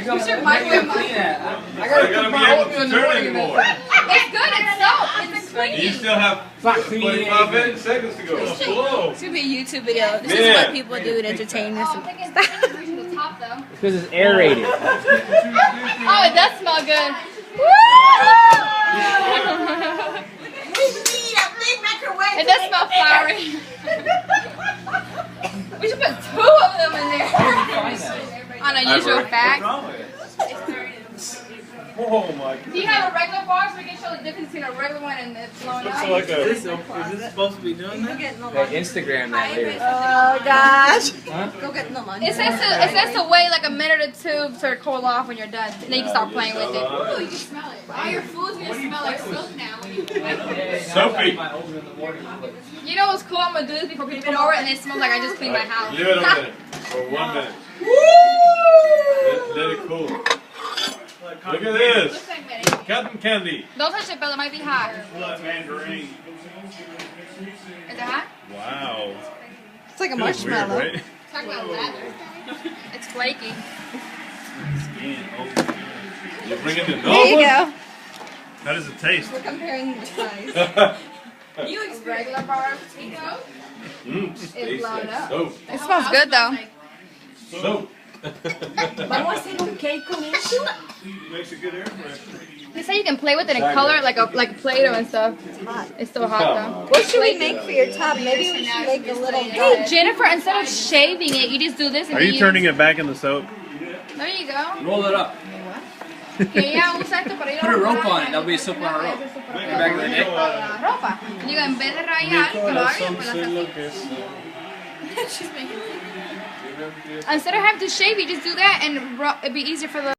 We should microwave mine. I gotta be able to turn anymore. It's good. It's soap. It's clean. You still have 45 seconds to go. Whoa. It's gonna be a YouTube video. This is what people do to entertain themselves. The top though. Because it's aerated. Oh, it does smell good. It does smell fiery. We should put 2 of them in there. On a usual fact. Oh my god. Do you have a regular bar so we can show the difference between a regular one and the blown Looks up? like a. Is this supposed to be doing that? Instagram that later. Oh gosh. Huh? Go get the lunch. It says to wait like a minute or 2 to cool off when you're done. And then you can start playing with it. Ooh, you can smell it. All your food's gonna smell like soap now when you Soapy. You know what's cool? I'm gonna do this before people come over and it smells like I just cleaned my house. Leave it a minute. For 1 minute. Let it cool. Look at this. Looks like Betty. Cotton candy. Don't touch it, Bella. It might be hot. Mandarin. Is it hot? Wow. It's like a Feels weird, marshmallow. right? Talk about leather. It's flaky. You bring it in. There you go. How does it taste? We're comparing the size. You regular bar of potato? It's blown up. Soap. It smells good though. Soap. Vamos a hacer un cake con eso. Makes a good air freshener. They say you can play with it and color it like a Play-Doh and stuff. It's still hot though. What should we make for your top? Maybe we should make a little. Hey Jennifer, instead of shaving it, you just do this and Are you turning it back in the soap? There you go. Roll it up. Que ella usa esto para ir Put a rope on it. That'll be a soap on a rope. Back of the neck. ropa. Digo, en vez de rayar, que lo hagan, pues lo hace así. Instead of having to shave, you just do that and it'd be easier for the